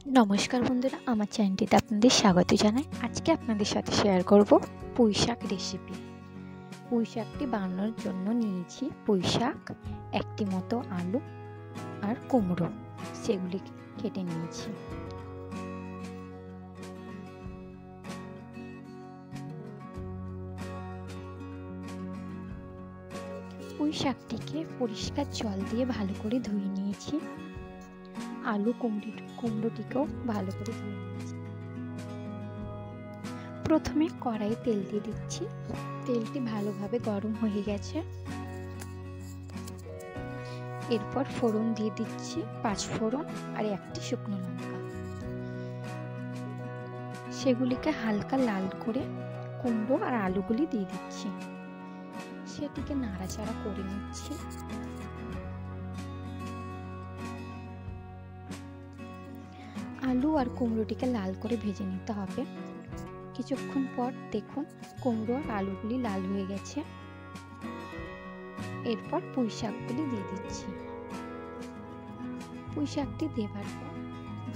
নমস্কার বন্ধুরা, আমার চ্যানেলটিতে আপনাদের স্বাগত জানাই। আজকে আপনাদের সাথে শেয়ার করব পুঁই শাক রেসিপি। পুঁই শাকটি বানানোর জন্য নিয়েছি পুঁই শাক, একটি মতো আলু আর কুমড়ো, সেগুলি কেটে নিয়েছি। পুঁই শাকটিকে পরিষ্কার জল দিয়ে ভালো করে ধুয়ে নিয়েছি। আলু কুমড়োটিকেও ভালো করে ধুয়ে নিয়েছি। প্রথমে কড়াইয়ে তেল দিয়ে দিচ্ছি। তেলটি ভালোভাবে গরম হয়ে গেছে। এরপর ফোড়ন দিয়ে দিচ্ছি 5 ফোড়ন আর একটি শুকনো লঙ্কা। সেগুলিকে হালকা লাল করে কুমড়ো আর আলুগুলি দিয়ে দিচ্ছি। সেটিকে নাড়াচাড়া করে নিচ্ছি। আলু আর কুমড়োটিকে লাল করে ভেজে নিতে হবে। কিছুক্ষণ পর দেখুন কুমড়ো আর আলুগুলি লাল হয়ে গেছে। এরপর পুঁই শাকগুলি দিয়ে দিচ্ছি। পুঁই শাকটি দেবার পর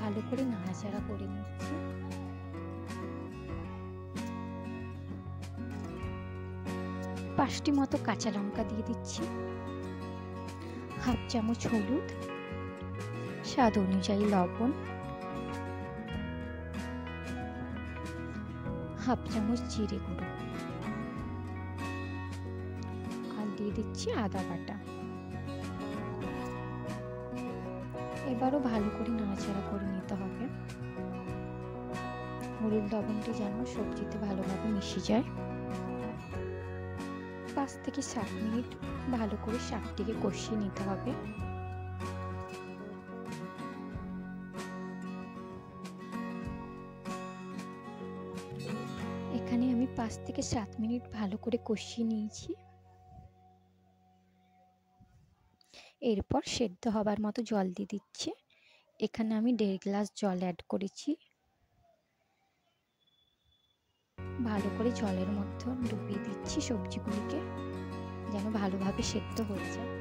ভালো করে নাড়াচাড়া করে নিচ্ছি। পাঁচটি মতো কাঁচা লঙ্কা দিয়ে দিচ্ছি, হাফ চামচ হলুদ, স্বাদ অনুযায়ী লবণ, হাফ চামচ জিরে গুঁড়ো আর দিয়ে দিচ্ছি আদা বাটা। এবারও ভালো করে নাড়াচাড়া করে নিতে হবে। হলুদ লবণটি যেন সবজিতে ভালোভাবে মিশে যায়। 5 থেকে 7 মিনিট ভালো করে শাকটিকে কষিয়ে নিতে হবে। এখানে আমি 5 থেকে 7 মিনিট ভালো করে কষিয়ে নিয়েছি। এরপর সেদ্ধ হবার মতো জল দিয়ে দিচ্ছি। এখানে আমি 1.5 গ্লাস জল অ্যাড করেছি। ভালো করে জলের মধ্যে ডুবিয়ে দিচ্ছি সবজিগুলিকে, যেন ভালোভাবে সেদ্ধ হয়ে যায়।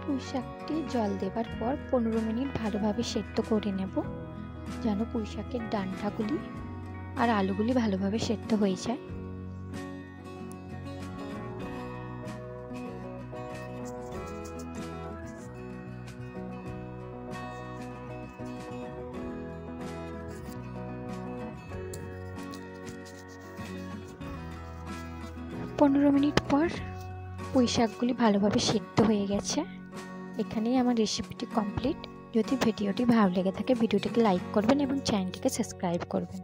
পুঁই শাকটি জল দেবার পর 15 মিনিট ভালোভাবে সেদ্ধ করে নেব, যেন পুঁই শাকের ডাঁটাগুলি আর আলুগুলি ভালোভাবে সেদ্ধ হয়ে যায়। পনেরো মিনিট পর পুঁই শাকগুলি ভালোভাবে সেদ্ধ হয়ে গেছে। এখানেই আমার রেসিপিটি কমপ্লিট। যদি ভিডিওটি ভালো লেগে থাকে ভিডিওটিকে লাইক করবেন এবং চ্যানেলটিকে সাবস্ক্রাইব করবেন।